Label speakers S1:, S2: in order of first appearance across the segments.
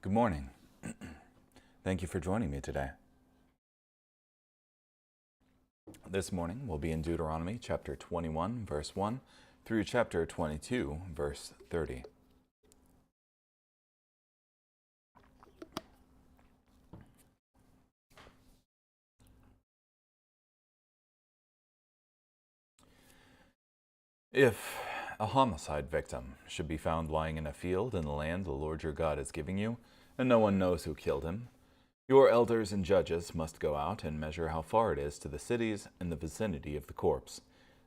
S1: Good morning. Thank you for joining me today. This morning we'll be in Deuteronomy chapter 21, verse 1 through chapter 22, verse 30. If a homicide victim should be found lying in a field in the land the Lord your God is giving you, and no one knows who killed him, your elders and judges must go out and measure how far it is to the cities in the vicinity of the corpse.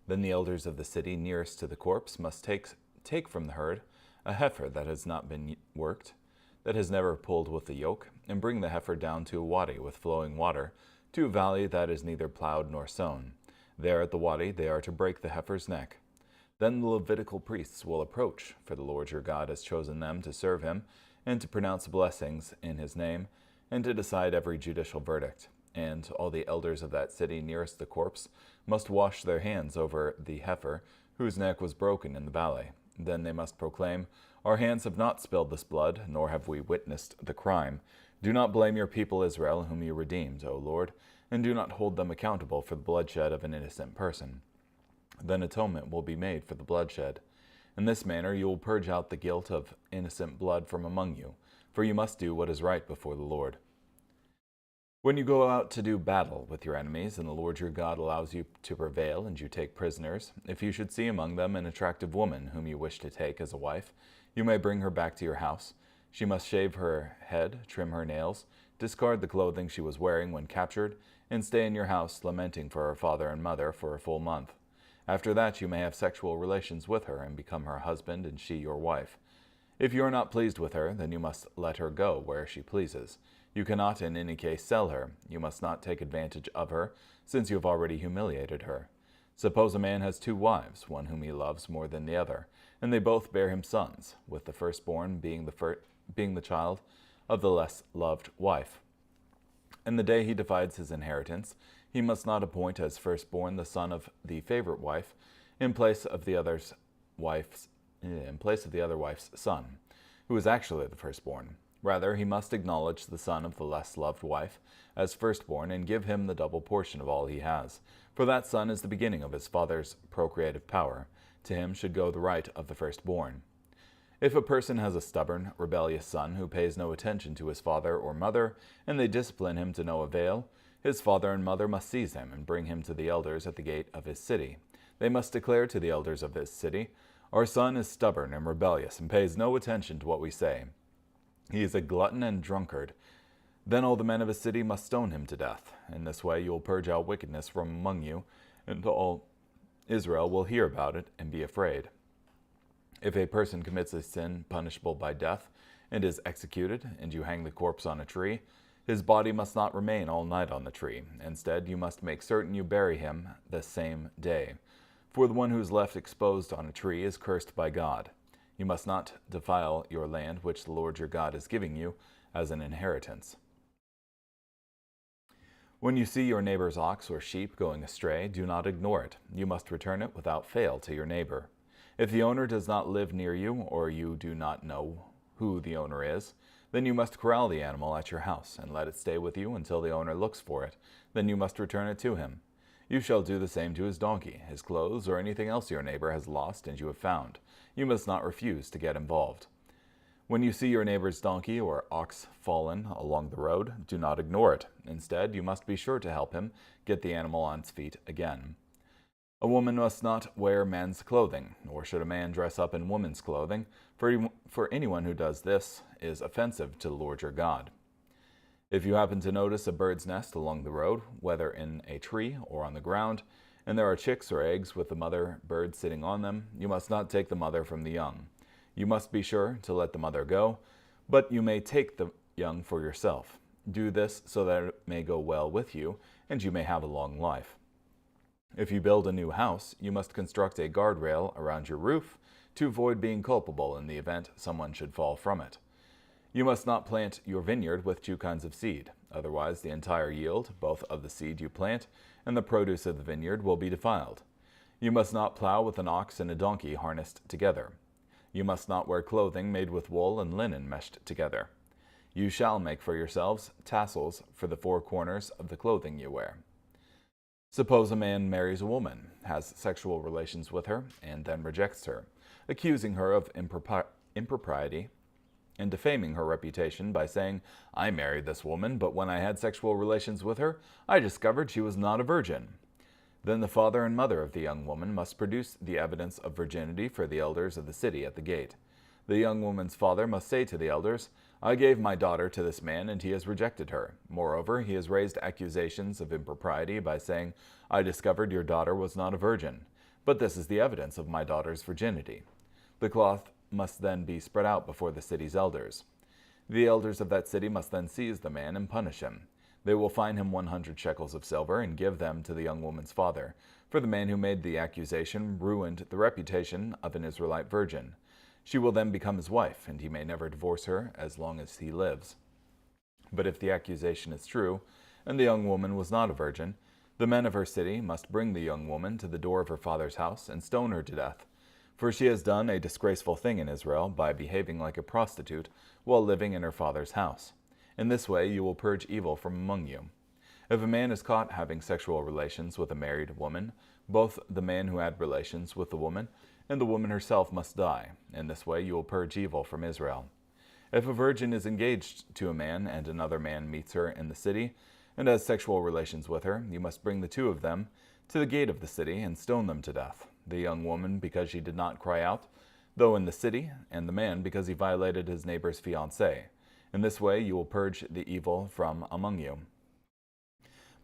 S1: Then the elders of the city nearest to the corpse must take from the herd a heifer that has not been worked, that has never pulled with the yoke, and bring the heifer down to a wadi with flowing water, to a valley that is neither plowed nor sown. There at the wadi they are to break the heifer's neck. Then the Levitical priests will approach, for the Lord your God has chosen them to serve him, and to pronounce blessings in his name, and to decide every judicial verdict. And all the elders of that city nearest the corpse must wash their hands over the heifer, whose neck was broken in the valley. Then they must proclaim, "Our hands have not spilled this blood, nor have we witnessed the crime. Do not blame your people Israel, whom you redeemed, O Lord, and do not hold them accountable for the bloodshed of an innocent person." Then atonement will be made for the bloodshed. In this manner you will purge out the guilt of innocent blood from among you, for you must do what is right before the Lord. When you go out to do battle with your enemies, and the Lord your God allows you to prevail, and you take prisoners, if you should see among them an attractive woman whom you wish to take as a wife, you may bring her back to your house. She must shave her head, trim her nails, discard the clothing she was wearing when captured, and stay in your house lamenting for her father and mother for a full month. After that you may have sexual relations with her and become her husband and she your wife. If you are not pleased with her, then you must let her go where she pleases. You cannot in any case sell her. You must not take advantage of her, since you have already humiliated her. Suppose a man has two wives, one whom he loves more than the other, and they both bear him sons, with the firstborn being the child of the less loved wife. And the day he divides his inheritance, he must not appoint as firstborn the son of the favorite wife in place of the other wife's son, who is actually the firstborn. Rather, he must acknowledge the son of the less loved wife as firstborn and give him the double portion of all he has, for that son is the beginning of his father's procreative power. To him should go the right of the firstborn. If a person has a stubborn, rebellious son who pays no attention to his father or mother, and they discipline him to no avail, his father and mother must seize him and bring him to the elders at the gate of his city. They must declare to the elders of his city, "Our son is stubborn and rebellious and pays no attention to what we say. He is a glutton and drunkard." Then all the men of his city must stone him to death. In this way you will purge out wickedness from among you, and all Israel will hear about it and be afraid. If a person commits a sin punishable by death and is executed, and you hang the corpse on a tree, his body must not remain all night on the tree. Instead, you must make certain you bury him the same day. For the one who is left exposed on a tree is cursed by God. You must not defile your land, which the Lord your God is giving you as an inheritance. When you see your neighbor's ox or sheep going astray, do not ignore it. You must return it without fail to your neighbor. If the owner does not live near you, or you do not know who the owner is, then you must corral the animal at your house and let it stay with you until the owner looks for it. Then you must return it to him. You shall do the same to his donkey, his clothes, or anything else your neighbor has lost and you have found. You must not refuse to get involved. When you see your neighbor's donkey or ox fallen along the road, do not ignore it. Instead, you must be sure to help him get the animal on its feet again. A woman must not wear men's clothing, nor should a man dress up in woman's clothing, for anyone who does this is offensive to the Lord your God. If you happen to notice a bird's nest along the road, whether in a tree or on the ground, and there are chicks or eggs with the mother bird sitting on them, you must not take the mother from the young. You must be sure to let the mother go, but you may take the young for yourself. Do this so that it may go well with you, and you may have a long life. If you build a new house, you must construct a guardrail around your roof to avoid being culpable in the event someone should fall from it. You must not plant your vineyard with two kinds of seed. Otherwise, the entire yield, both of the seed you plant and the produce of the vineyard, will be defiled. You must not plow with an ox and a donkey harnessed together. You must not wear clothing made with wool and linen meshed together. You shall make for yourselves tassels for the four corners of the clothing you wear. Suppose a man marries a woman, has sexual relations with her, and then rejects her, accusing her of impropriety and defaming her reputation by saying, I married this woman, but when I had sexual relations with her, I discovered she was not a virgin. Then the father and mother of the young woman must produce the evidence of virginity for the elders of the city at the gate. The young woman's father must say to the elders, I gave my daughter to this man, and he has rejected her. Moreover, he has raised accusations of impropriety by saying, I discovered your daughter was not a virgin. But this is the evidence of my daughter's virginity. The cloth must then be spread out before the city's elders. The elders of that city must then seize the man and punish him. They will fine him 100 shekels of silver and give them to the young woman's father, for the man who made the accusation ruined the reputation of an Israelite virgin. She will then become his wife, and he may never divorce her as long as he lives. But if the accusation is true, and the young woman was not a virgin, the men of her city must bring the young woman to the door of her father's house and stone her to death. For she has done a disgraceful thing in Israel by behaving like a prostitute while living in her father's house. In this way you will purge evil from among you. If a man is caught having sexual relations with a married woman, both the man who had relations with the woman and the woman herself must die. In this way you will purge evil from Israel. If a virgin is engaged to a man and another man meets her in the city and has sexual relations with her, you must bring the two of them to the gate of the city and stone them to death. The young woman because she did not cry out, though in the city, and the man because he violated his neighbor's fiancée. In this way you will purge the evil from among you.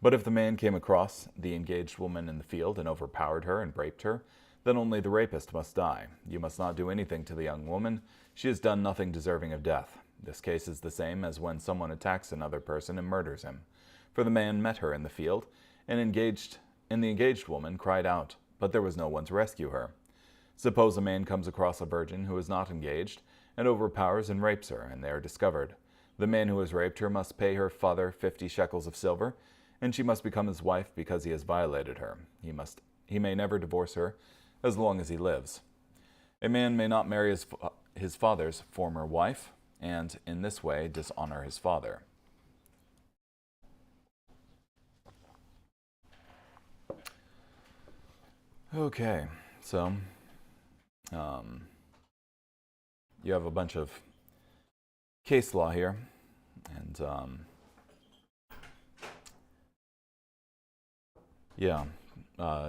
S1: But if the man came across the engaged woman in the field and overpowered her and raped her, then only the rapist must die. You must not do anything to the young woman. She has done nothing deserving of death. This case is the same as when someone attacks another person and murders him. For the man met her in the field, and the engaged woman cried out, but there was no one to rescue her. Suppose a man comes across a virgin who is not engaged, and overpowers and rapes her, and they are discovered. The man who has raped her must pay her father 50 shekels of silver, and she must become his wife because he has violated her. He may never divorce her as long as he lives. A man may not marry his father's former wife, and in this way dishonor his father. Okay, so you have a bunch of case law here, and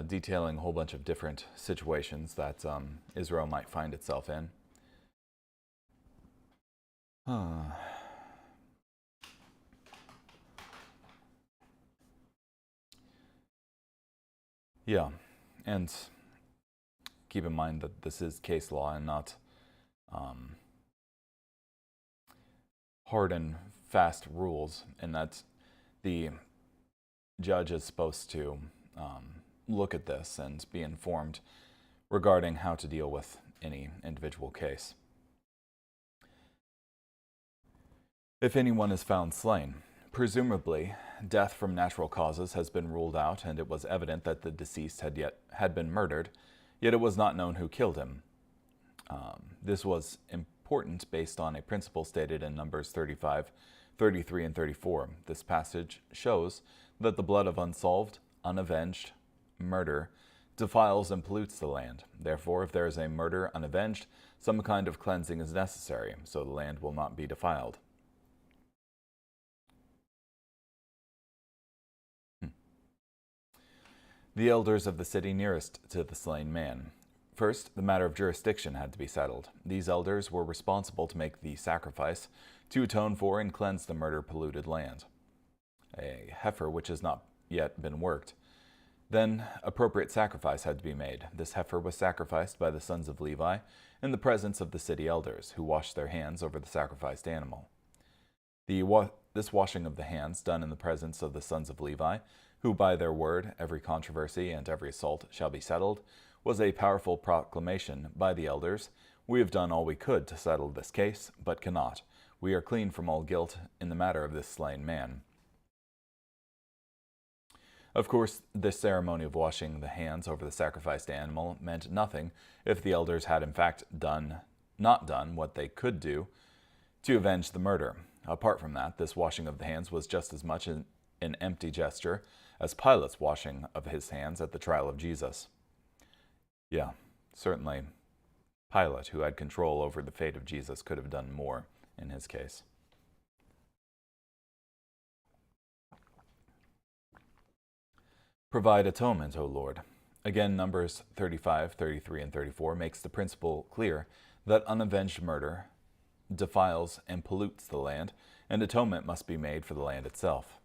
S1: detailing a whole bunch of different situations that Israel might find itself in. Yeah, and keep in mind that this is case law and not hard and fast rules, and that the judge is supposed to look at this and be informed regarding how to deal with any individual case. If anyone is found slain, presumably death from natural causes has been ruled out, and it was evident that the deceased had been murdered, yet it was not known who killed him. This was important based on a principle stated in Numbers 35, 33, and 34. This passage shows that the blood of unsolved, unavenged murder defiles and pollutes the land. Therefore, if there is a murder unavenged, some kind of cleansing is necessary, so the land will not be defiled. The elders of the city nearest to the slain man. First, the matter of jurisdiction had to be settled. These elders were responsible to make the sacrifice to atone for and cleanse the murder-polluted land. A heifer which has not yet been worked. Then appropriate sacrifice had to be made. This heifer was sacrificed by the sons of Levi in the presence of the city elders, who washed their hands over the sacrificed animal. This washing of the hands, done in the presence of the sons of Levi, who by their word every controversy and every assault shall be settled, was a powerful proclamation by the elders. We have done all we could to settle this case, but cannot. We are clean from all guilt in the matter of this slain man. Of course, this ceremony of washing the hands over the sacrificed animal meant nothing if the elders had in fact not done what they could do to avenge the murder. Apart from that, this washing of the hands was just as much an empty gesture as Pilate's washing of his hands at the trial of Jesus. Yeah, certainly Pilate, who had control over the fate of Jesus, could have done more in his case. Provide atonement, O Lord. Again, Numbers 35, 33, and 34 makes the principle clear that unavenged murder defiles and pollutes the land, and atonement must be made for the land itself.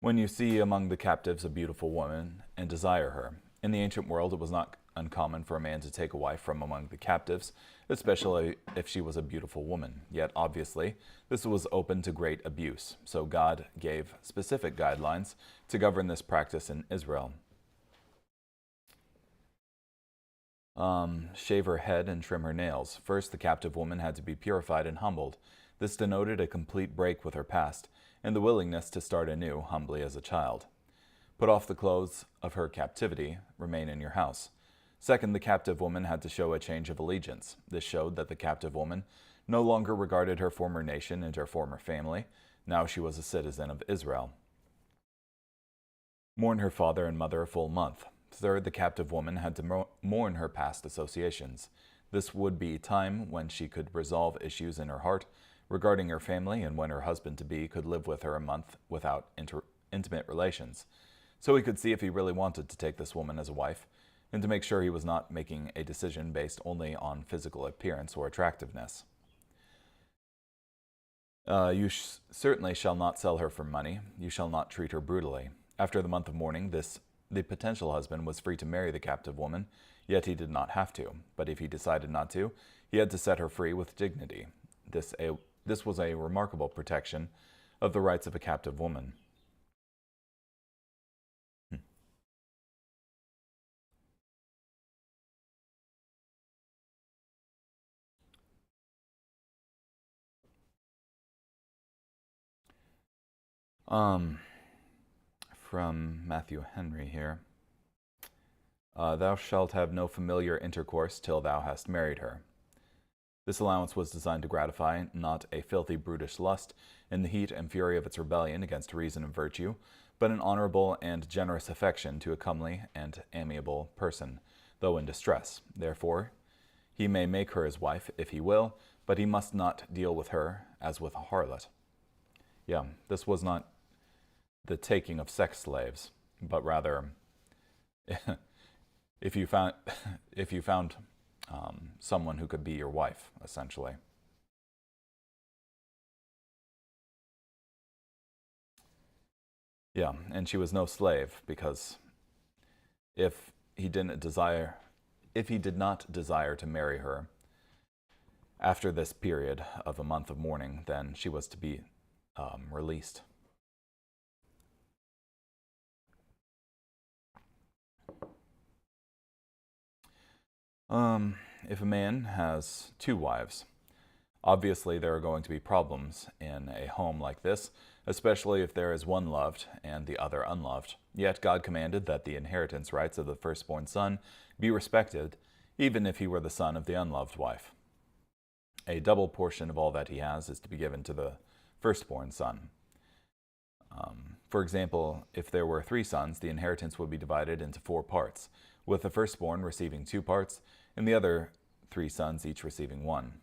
S1: When you see among the captives a beautiful woman and desire her, in the ancient world it was not uncommon for a man to take a wife from among the captives, especially if she was a beautiful woman. Yet, obviously, this was open to great abuse, so God gave specific guidelines to govern this practice in Israel. Shave her head and trim her nails. First, the captive woman had to be purified and humbled. This denoted a complete break with her past, and the willingness to start anew humbly as a child. Put off the clothes of her captivity, remain in your house. Second, the captive woman had to show a change of allegiance. This showed that the captive woman no longer regarded her former nation and her former family. Now she was a citizen of Israel. Mourn her father and mother a full month. Third, the captive woman had to mourn her past associations. This would be time when she could resolve issues in her heart regarding her family, and when her husband-to-be could live with her a month without intimate relations, so he could see if he really wanted to take this woman as a wife, and to make sure he was not making a decision based only on physical appearance or attractiveness. You certainly shall not sell her for money. You shall not treat her brutally. After the month of mourning, the potential husband was free to marry the captive woman, yet he did not have to. But if he decided not to, he had to set her free with dignity. This was a remarkable protection of the rights of a captive woman. From Matthew Henry here. Thou shalt have no familiar intercourse till thou hast married her. This allowance was designed to gratify not a filthy, brutish lust in the heat and fury of its rebellion against reason and virtue, but an honorable and generous affection to a comely and amiable person, though in distress. Therefore, he may make her his wife if he will, but he must not deal with her as with a harlot. Yeah, this was not the taking of sex slaves, but rather, if you found someone who could be your wife, essentially. Yeah, and she was no slave, because if he did not desire to marry her after this period of a month of mourning, then she was to be released. If a man has two wives, obviously there are going to be problems in a home like this, especially if there is one loved and the other unloved. Yet God commanded that the inheritance rights of the firstborn son be respected, even if he were the son of the unloved wife. A double portion of all that he has is to be given to the firstborn son. For example, if there were 3 sons, the inheritance would be divided into 4 parts, with the firstborn receiving 2 parts, and the other 3 sons each receiving 1.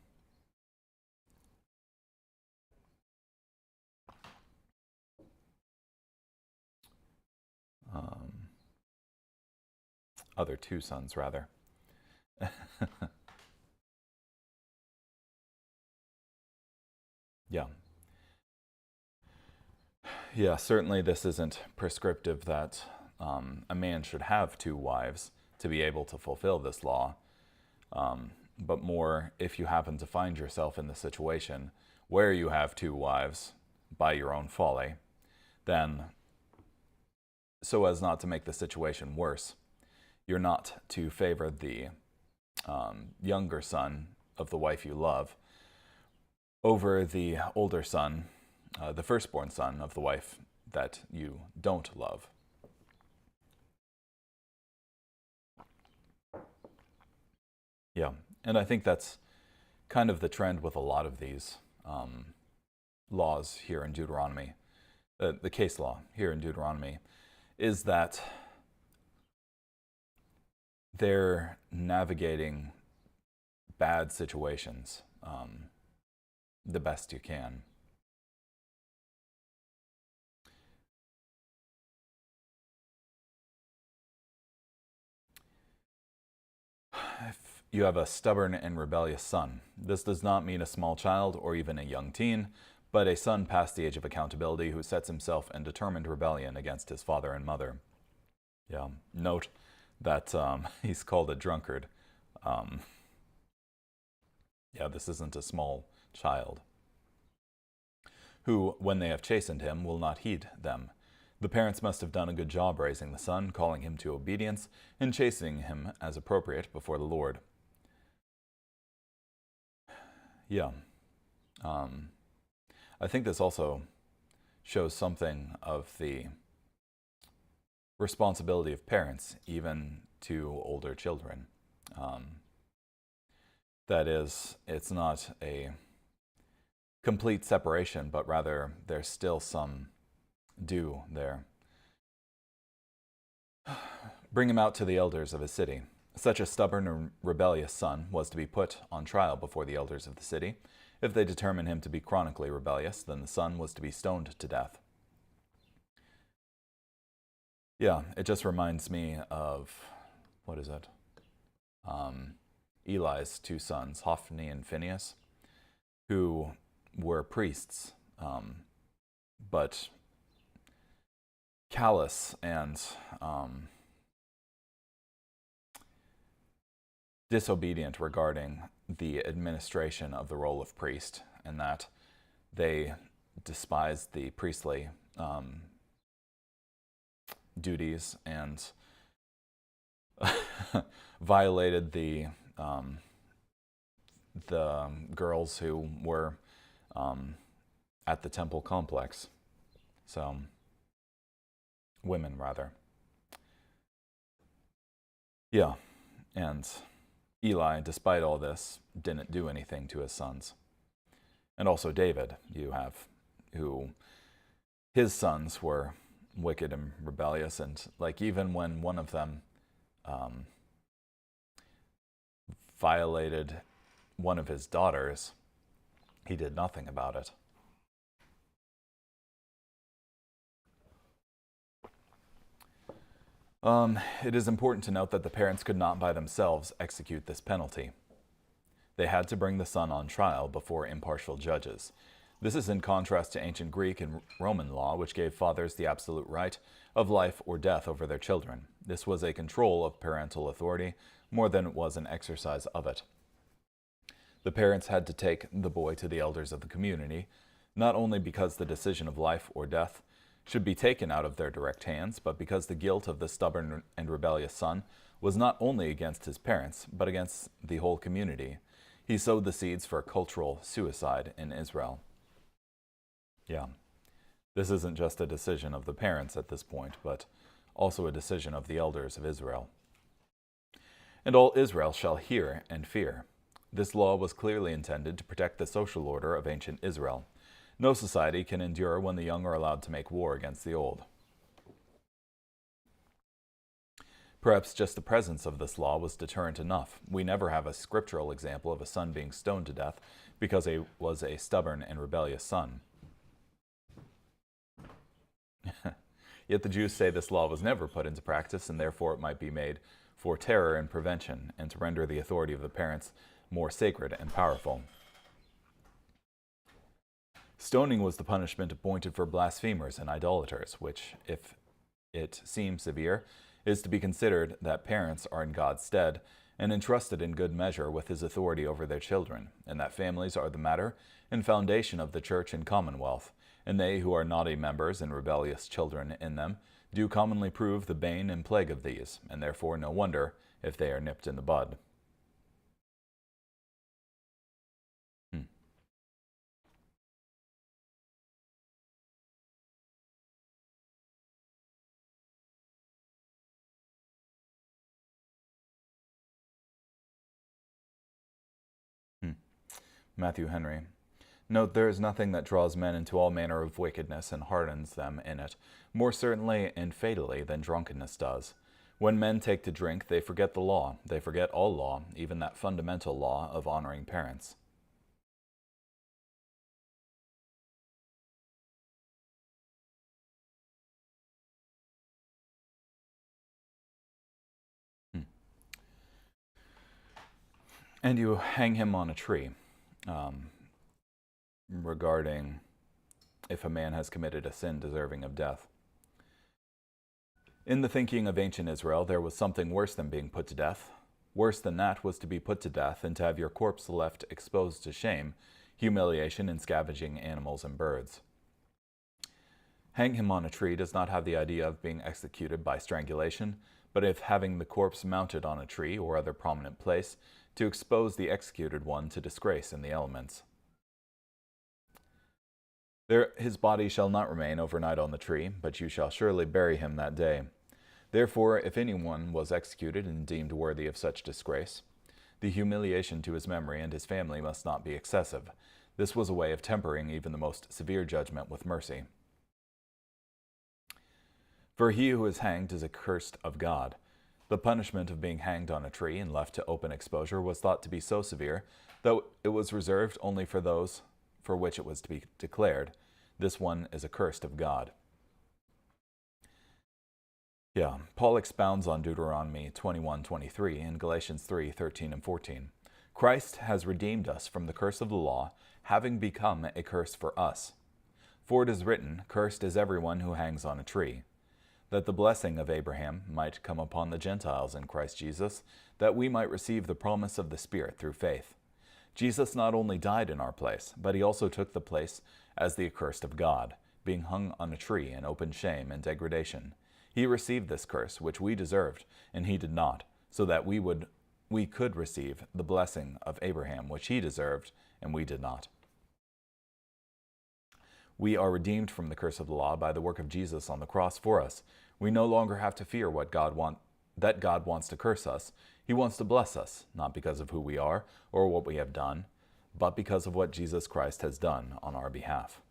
S1: Other 2 sons, rather. Yeah. Yeah, certainly this isn't prescriptive that a man should have 2 wives to be able to fulfill this law, but more if you happen to find yourself in the situation where you have 2 wives by your own folly, then so as not to make the situation worse, you're not to favor the younger son of the wife you love over the older son, the firstborn son of the wife that you don't love. Yeah, and I think that's kind of the trend with a lot of these laws here in Deuteronomy. The case law here in Deuteronomy is that they're navigating bad situations the best you can. If you have a stubborn and rebellious son, this does not mean a small child or even a young teen, but a son past the age of accountability who sets himself in determined rebellion against his father and mother. Yeah, note that he's called a drunkard. Yeah, this isn't a small child. Who, when they have chastened him, will not heed them. The parents must have done a good job raising the son, calling him to obedience, and chastening him as appropriate before the Lord. Yeah. I think this also shows something of the responsibility of parents, even to older children. That is, it's not a complete separation, but rather there's still some due there. Bring him out to the elders of his city. Such a stubborn and rebellious son was to be put on trial before the elders of the city. If they determined him to be chronically rebellious, then the son was to be stoned to death. Yeah, it just reminds me of, what is it? Eli's two sons, Hophni and Phinehas, who were priests, but callous and disobedient regarding the administration of the role of priest, and that they despised the priestly duties and violated the girls who were at the temple complex. So, women rather. Yeah, and Eli, despite all this, didn't do anything to his sons. And also David, you have, who his sons were wicked and rebellious, and like even when one of them violated one of his daughters, he did nothing about it. It is important to note that the parents could not by themselves execute this penalty. They had to bring the son on trial before impartial judges. This is in contrast to ancient Greek and Roman law, which gave fathers the absolute right of life or death over their children. This was a control of parental authority more than it was an exercise of it. The parents had to take the boy to the elders of the community, not only because the decision of life or death should be taken out of their direct hands, but because the guilt of the stubborn and rebellious son was not only against his parents, but against the whole community. He sowed the seeds for cultural suicide in Israel. Yeah, this isn't just a decision of the parents at this point, but also a decision of the elders of Israel. And all Israel shall hear and fear. This law was clearly intended to protect the social order of ancient Israel. No society can endure when the young are allowed to make war against the old. Perhaps just the presence of this law was deterrent enough. We never have a scriptural example of a son being stoned to death because he was a stubborn and rebellious son. Yet the Jews say this law was never put into practice, and therefore it might be made for terror and prevention, and to render the authority of the parents more sacred and powerful. Stoning was the punishment appointed for blasphemers and idolaters, which, if it seems severe, is to be considered that parents are in God's stead and entrusted in good measure with his authority over their children, and that families are the matter and foundation of the church and commonwealth, and they who are naughty members and rebellious children in them do commonly prove the bane and plague of these, and therefore no wonder if they are nipped in the bud. Matthew Henry. Note, there is nothing that draws men into all manner of wickedness and hardens them in it, more certainly and fatally than drunkenness does. When men take to drink, they forget the law. They forget all law, even that fundamental law of honoring parents. And you hang him on a tree. Regarding if a man has committed a sin deserving of death. In the thinking of ancient Israel, there was something worse than being put to death. Worse than that was to be put to death and to have your corpse left exposed to shame, humiliation, and scavenging animals and birds. Hang him on a tree does not have the idea of being executed by strangulation, but of having the corpse mounted on a tree or other prominent place to expose the executed one to disgrace in the elements. His body shall not remain overnight on the tree, but you shall surely bury him that day. Therefore, if anyone was executed and deemed worthy of such disgrace, the humiliation to his memory and his family must not be excessive. This was a way of tempering even the most severe judgment with mercy. For he who is hanged is accursed of God. The punishment of being hanged on a tree and left to open exposure was thought to be so severe, though it was reserved only for those for which it was to be declared, this one is accursed of God. Paul expounds on Deuteronomy 21:23 and Galatians 3:13 and 14. Christ has redeemed us from the curse of the law, having become a curse for us. For it is written, cursed is everyone who hangs on a tree, that the blessing of Abraham might come upon the Gentiles in Christ Jesus, that we might receive the promise of the Spirit through faith. Jesus not only died in our place, but he also took the place as the accursed of God, being hung on a tree in open shame and degradation. He received this curse, which we deserved, and he did not, so that we could receive the blessing of Abraham, which he deserved, and we did not. We are redeemed from the curse of the law by the work of Jesus on the cross for us. We no longer have to fear that God wants to curse us. He wants to bless us, not because of who we are or what we have done, but because of what Jesus Christ has done on our behalf.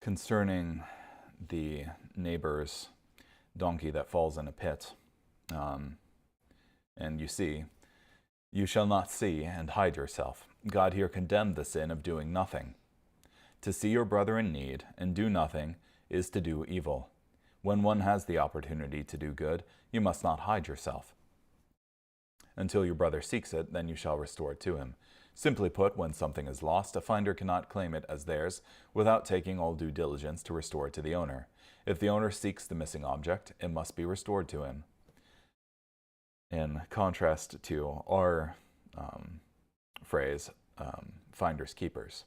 S1: Concerning the neighbor's donkey that falls in a pit, and you see, you shall not see and hide yourself. God here condemned the sin of doing nothing. To see your brother in need and do nothing is to do evil. When one has the opportunity to do good, you must not hide yourself. Until your brother seeks it, then you shall restore it to him. Simply put, when something is lost, a finder cannot claim it as theirs without taking all due diligence to restore it to the owner. If the owner seeks the missing object, it must be restored to him. In contrast to our phrase, finders keepers.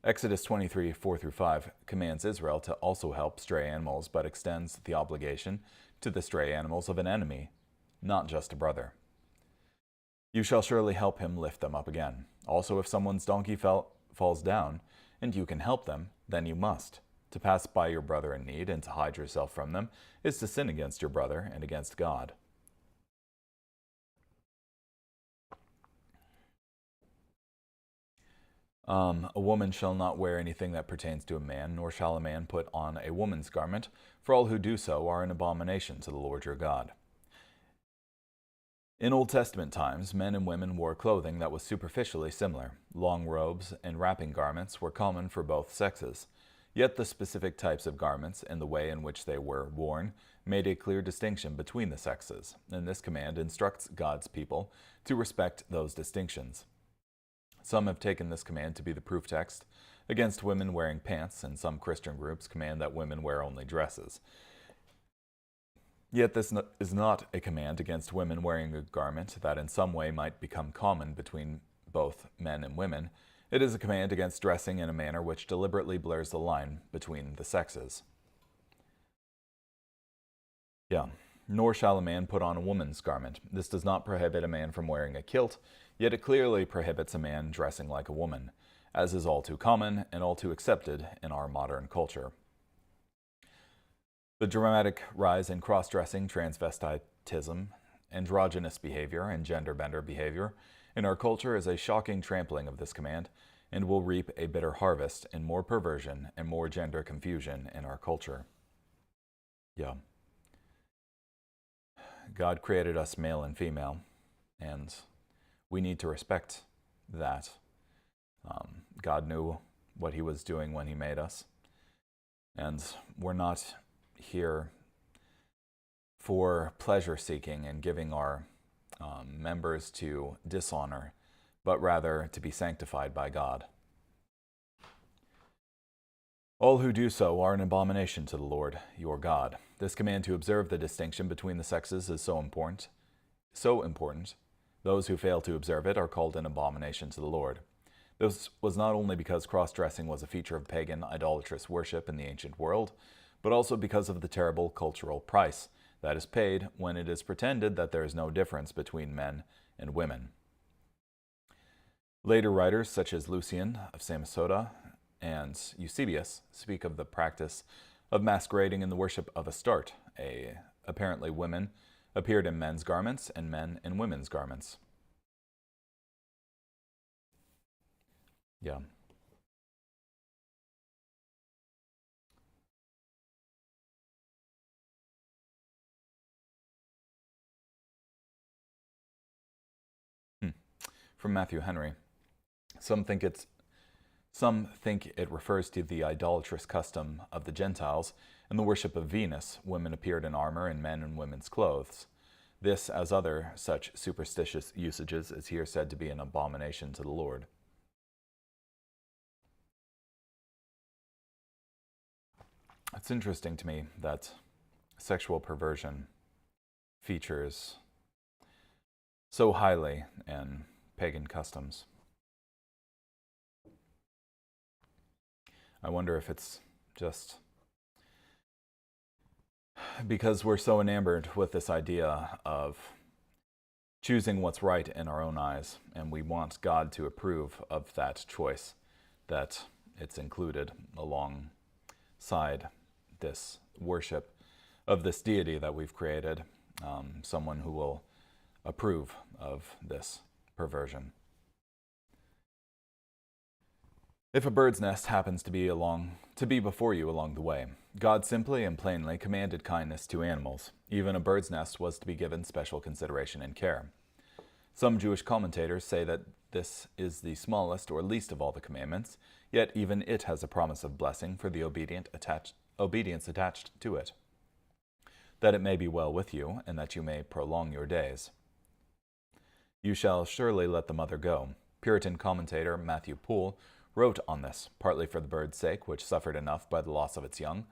S1: Exodus 23:4-5 commands Israel to also help stray animals, but extends the obligation to the stray animals of an enemy, not just a brother. You shall surely help him lift them up again. Also, if someone's donkey falls down, and you can help them, then you must. To pass by your brother in need and to hide yourself from them is to sin against your brother and against God. A woman shall not wear anything that pertains to a man, nor shall a man put on a woman's garment, for all who do so are an abomination to the Lord your God. In Old Testament times, men and women wore clothing that was superficially similar. Long robes and wrapping garments were common for both sexes. Yet the specific types of garments and the way in which they were worn made a clear distinction between the sexes, and this command instructs God's people to respect those distinctions. Some have taken this command to be the proof text against women wearing pants, and some Christian groups command that women wear only dresses. Yet this is not a command against women wearing a garment that in some way might become common between both men and women. It is a command against dressing in a manner which deliberately blurs the line between the sexes. Yeah. Nor shall a man put on a woman's garment. This does not prohibit a man from wearing a kilt, yet it clearly prohibits a man dressing like a woman, as is all too common and all too accepted in our modern culture. The dramatic rise in cross-dressing, transvestitism, androgynous behavior, and gender-bender behavior in our culture is a shocking trampling of this command and will reap a bitter harvest in more perversion and more gender confusion in our culture. Yeah. God created us male and female, and we need to respect that. God knew what he was doing when he made us, and we're not here for pleasure seeking and giving our members to dishonor, but rather to be sanctified by God. All who do so are an abomination to the Lord your God. This command to observe the distinction between the sexes is so important. Those who fail to observe it are called an abomination to the Lord. This was not only because cross-dressing was a feature of pagan, idolatrous worship in the ancient world, but also because of the terrible cultural price that is paid when it is pretended that there is no difference between men and women. Later writers, such as Lucian of Samosata and Eusebius, speak of the practice of masquerading in the worship of Astarte. Apparently women appeared in men's garments and men in women's garments. Yeah. From Matthew Henry. Some think it refers to the idolatrous custom of the Gentiles. In the worship of Venus, women appeared in armor and men in women's clothes. This, as other such superstitious usages, is here said to be an abomination to the Lord. It's interesting to me that sexual perversion features so highly in pagan customs. I wonder if it's just because we're so enamored with this idea of choosing what's right in our own eyes, and we want God to approve of that choice, that it's included alongside this worship of this deity that we've created, someone who will approve of this perversion. If a bird's nest happens to be before you along the way, God simply and plainly commanded kindness to animals. Even a bird's nest was to be given special consideration and care. Some Jewish commentators say that this is the smallest or least of all the commandments, yet even it has a promise of blessing for the obedience attached to it, that it may be well with you, and that you may prolong your days. You shall surely let the mother go. Puritan commentator Matthew Poole wrote on this, partly for the bird's sake, which suffered enough by the loss of its young,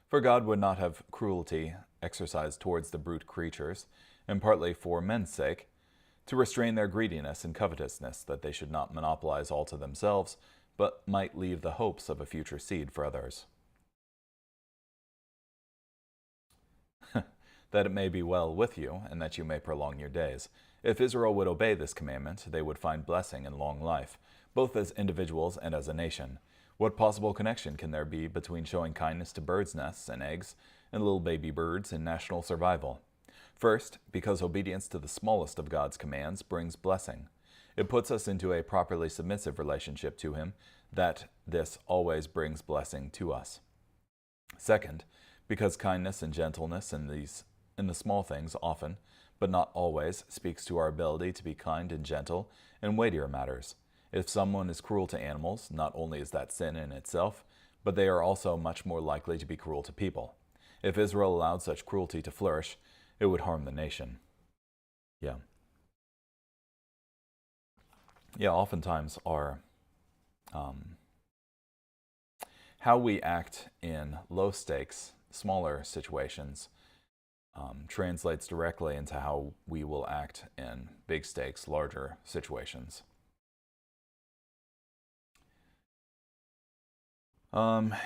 S1: for God would not have cruelty exercised towards the brute creatures, and partly for men's sake, to restrain their greediness and covetousness, that they should not monopolize all to themselves, but might leave the hopes of a future seed for others. That it may be well with you, and that you may prolong your days. If Israel would obey this commandment, they would find blessing and long life, both as individuals and as a nation. What possible connection can there be between showing kindness to birds' nests and eggs and little baby birds and national survival? First, because obedience to the smallest of God's commands brings blessing. It puts us into a properly submissive relationship to Him, that this always brings blessing to us. Second, because kindness and gentleness in the small things often, but not always, speaks to our ability to be kind and gentle in weightier matters. If someone is cruel to animals, not only is that sin in itself, but they are also much more likely to be cruel to people. If Israel allowed such cruelty to flourish, it would harm the nation. Yeah, oftentimes our how we act in low-stakes, smaller situations translates directly into how we will act in big-stakes, larger situations.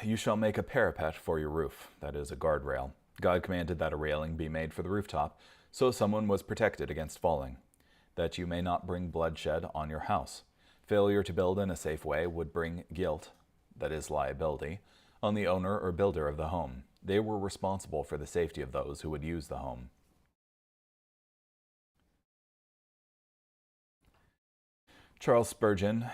S1: You shall make a parapet for your roof, that is, a guardrail. God commanded that a railing be made for the rooftop, so someone was protected against falling, that you may not bring bloodshed on your house. Failure to build in a safe way would bring guilt, that is liability, on the owner or builder of the home. They were responsible for the safety of those who would use the home. Charles Spurgeon,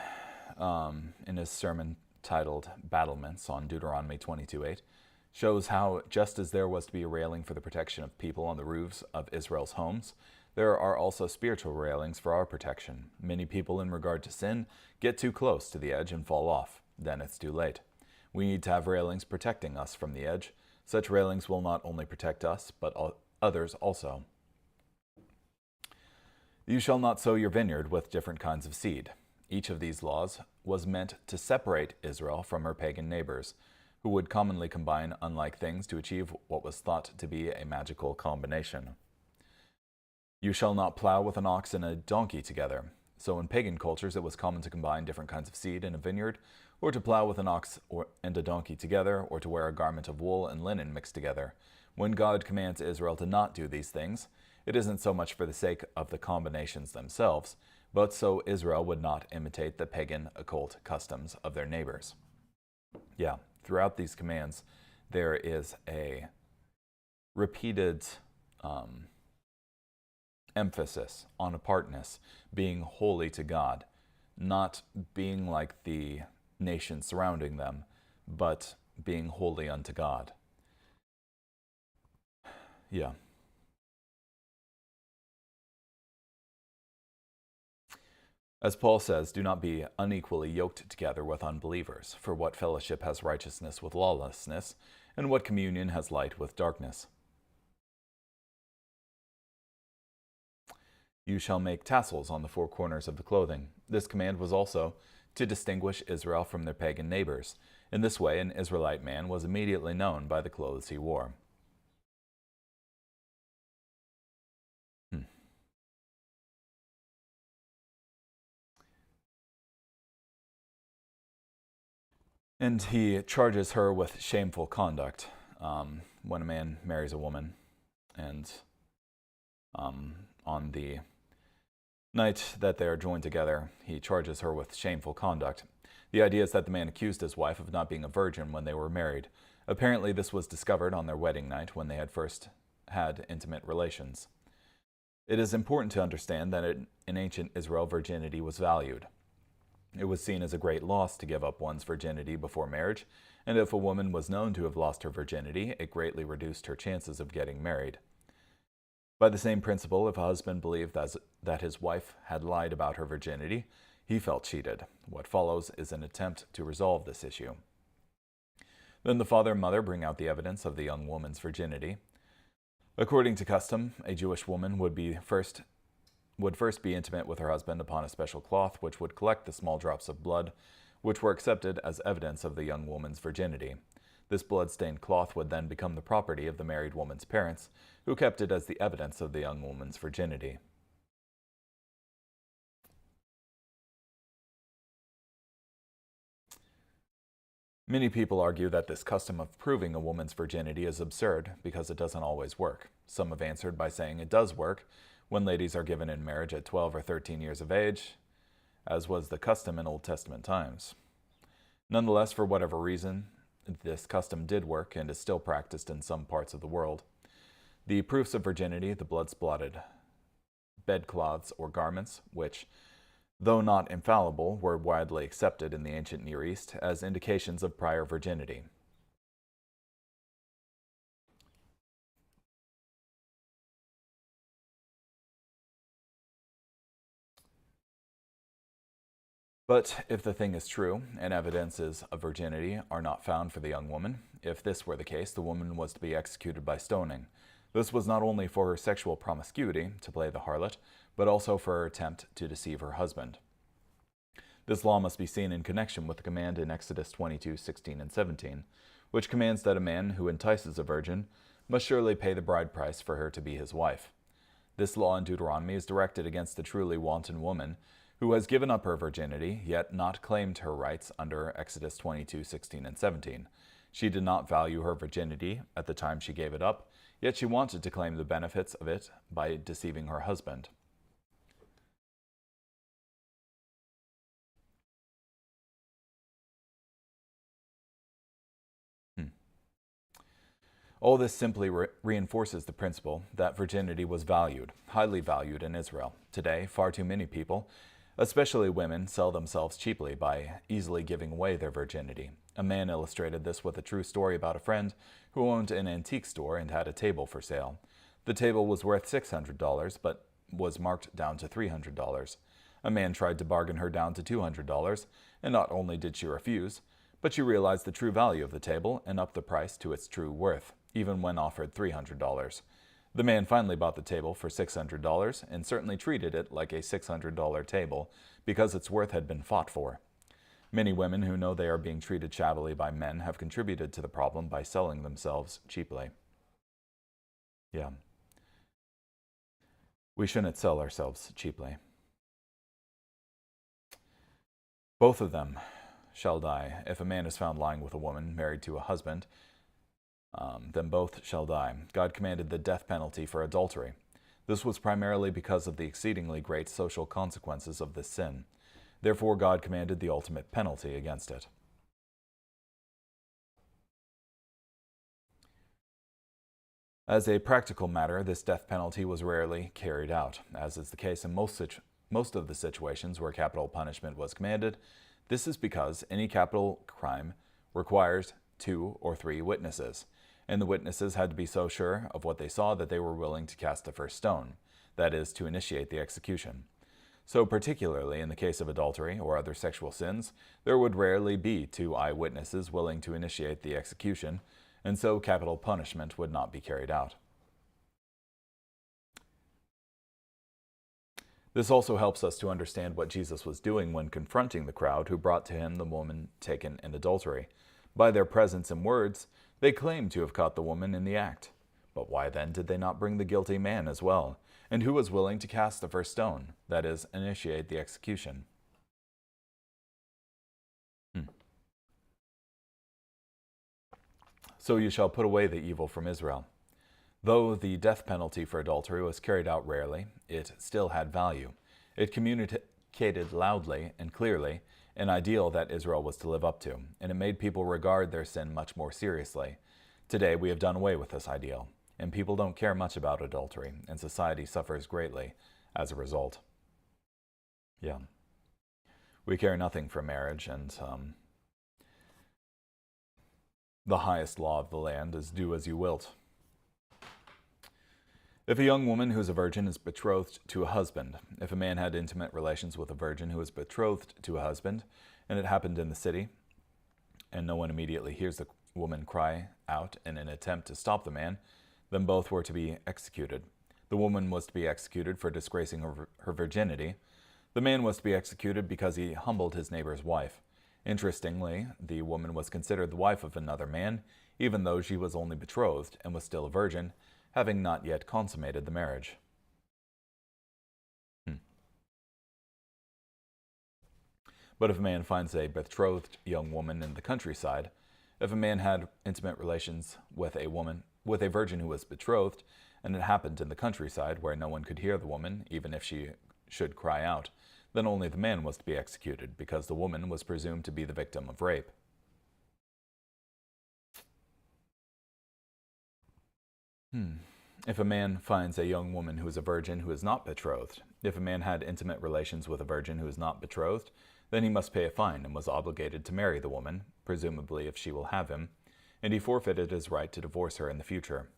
S1: in his sermon titled Battlements on Deuteronomy 22:8, shows how just as there was to be a railing for the protection of people on the roofs of Israel's homes, there are also spiritual railings for our protection. Many people, in regard to sin, get too close to the edge and fall off. Then it's too late. We need to have railings protecting us from the edge. Such railings will not only protect us, but others also. You shall not sow your vineyard with different kinds of seed. Each of these laws was meant to separate Israel from her pagan neighbors, who would commonly combine unlike things to achieve what was thought to be a magical combination. You shall not plow with an ox and a donkey together. So in pagan cultures, it was common to combine different kinds of seed in a vineyard, or to plow with an ox and a donkey together, or to wear a garment of wool and linen mixed together. When God commands Israel to not do these things, it isn't so much for the sake of the combinations themselves, but so Israel would not imitate the pagan occult customs of their neighbors. Yeah, throughout these commands, there is a repeated emphasis on apartness, being holy to God, not being like the nations surrounding them, but being holy unto God. Yeah. As Paul says, do not be unequally yoked together with unbelievers, for what fellowship has righteousness with lawlessness, and what communion has light with darkness? You shall make tassels on the four corners of the clothing. This command was also to distinguish Israel from their pagan neighbors. In this way, an Israelite man was immediately known by the clothes he wore. And he charges her with shameful conduct when a man marries a woman. And on the night that they are joined together, he charges her with shameful conduct. The idea is that the man accused his wife of not being a virgin when they were married. Apparently, this was discovered on their wedding night when they had first had intimate relations. It is important to understand that in ancient Israel, virginity was valued. It was seen as a great loss to give up one's virginity before marriage, and if a woman was known to have lost her virginity, it greatly reduced her chances of getting married. By the same principle, if a husband believed that his wife had lied about her virginity, he felt cheated. What follows is an attempt to resolve this issue. Then the father and mother bring out the evidence of the young woman's virginity. According to custom, a Jewish woman would first be intimate with her husband upon a special cloth which would collect the small drops of blood, which were accepted as evidence of the young woman's virginity. This blood-stained cloth would then become the property of the married woman's parents, who kept it as the evidence of the young woman's virginity. Many people argue that this custom of proving a woman's virginity is absurd because it doesn't always work. Some have answered by saying it does work when ladies are given in marriage at 12 or 13 years of age, as was the custom in Old Testament times. Nonetheless, for whatever reason, this custom did work and is still practiced in some parts of the world. The proofs of virginity, the blood-spotted bedcloths or garments, which, though not infallible, were widely accepted in the ancient Near East as indications of prior virginity. But if the thing is true, and evidences of virginity are not found for the young woman, if this were the case, the woman was to be executed by stoning. This was not only for her sexual promiscuity, to play the harlot, but also for her attempt to deceive her husband. This law must be seen in connection with the command in Exodus 22:16 and 17, which commands that a man who entices a virgin must surely pay the bride price for her to be his wife. This law in Deuteronomy is directed against the truly wanton woman who has given up her virginity, yet not claimed her rights under Exodus 22:16 and 17. She did not value her virginity at the time she gave it up, yet she wanted to claim the benefits of it by deceiving her husband. All this simply reinforces the principle that virginity was valued, highly valued in Israel. Today, far too many people, especially women, sell themselves cheaply by easily giving away their virginity. A man illustrated this with a true story about a friend who owned an antique store and had a table for sale. The table was worth $600, but was marked down to $300. A man tried to bargain her down to $200, and not only did she refuse, but she realized the true value of the table and upped the price to its true worth, even when offered $300. The man finally bought the table for $600 and certainly treated it like a $600 table because its worth had been fought for. Many women who know they are being treated shabbily by men have contributed to the problem by selling themselves cheaply. Yeah. We shouldn't sell ourselves cheaply. Both of them shall die. If a man is found lying with a woman married to a husband, then both shall die. God commanded the death penalty for adultery. This was primarily because of the exceedingly great social consequences of this sin. Therefore, God commanded the ultimate penalty against it. As a practical matter, this death penalty was rarely carried out, as is the case in most of the situations where capital punishment was commanded. This is because any capital crime requires 2 or 3 witnesses, and the witnesses had to be so sure of what they saw that they were willing to cast the first stone, that is, to initiate the execution. So particularly in the case of adultery or other sexual sins, there would rarely be 2 eyewitnesses willing to initiate the execution, and so capital punishment would not be carried out. This also helps us to understand what Jesus was doing when confronting the crowd who brought to him the woman taken in adultery. By their presence and words, they claimed to have caught the woman in the act. But why then did they not bring the guilty man as well? And who was willing to cast the first stone, that is, initiate the execution? So you shall put away the evil from Israel. Though the death penalty for adultery was carried out rarely, it still had value. It communicated loudly and clearly an ideal that Israel was to live up to, and it made people regard their sin much more seriously. Today we have done away with this ideal, and people don't care much about adultery, and society suffers greatly as a result. Yeah. We care nothing for marriage, and the highest law of the land is do as you wilt. If a young woman who is a virgin is betrothed to a husband, if a man had intimate relations with a virgin who is betrothed to a husband, and it happened in the city, and no one immediately hears the woman cry out in an attempt to stop the man, then both were to be executed. The woman was to be executed for disgracing her virginity. The man was to be executed because he humbled his neighbor's wife. Interestingly, the woman was considered the wife of another man, even though she was only betrothed and was still a virgin, having not yet consummated the marriage. But if a man finds a betrothed young woman in the countryside, if a man had intimate relations with a virgin who was betrothed, and it happened in the countryside where no one could hear the woman, even if she should cry out, then only the man was to be executed, because the woman was presumed to be the victim of rape. If a man finds a young woman who is a virgin who is not betrothed, if a man had intimate relations with a virgin who is not betrothed, then he must pay a fine and was obligated to marry the woman, presumably if she will have him, and he forfeited his right to divorce her in the future.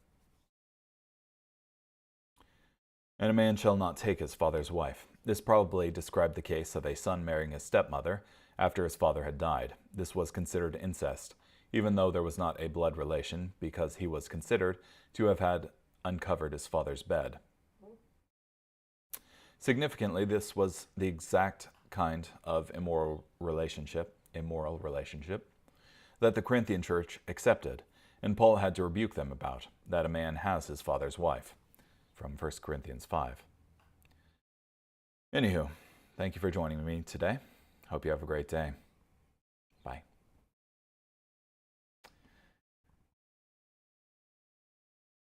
S1: And a man shall not take his father's wife. This probably described the case of a son marrying his stepmother after his father had died. This was considered incest, even though there was not a blood relation, because he was considered to have had uncovered his father's bed. Significantly, this was the exact kind of immoral relationship that the Corinthian church accepted, and Paul had to rebuke them about, that a man has his father's wife, from 1 Corinthians 5. Anywho, thank you for joining me today. Hope you have a great day.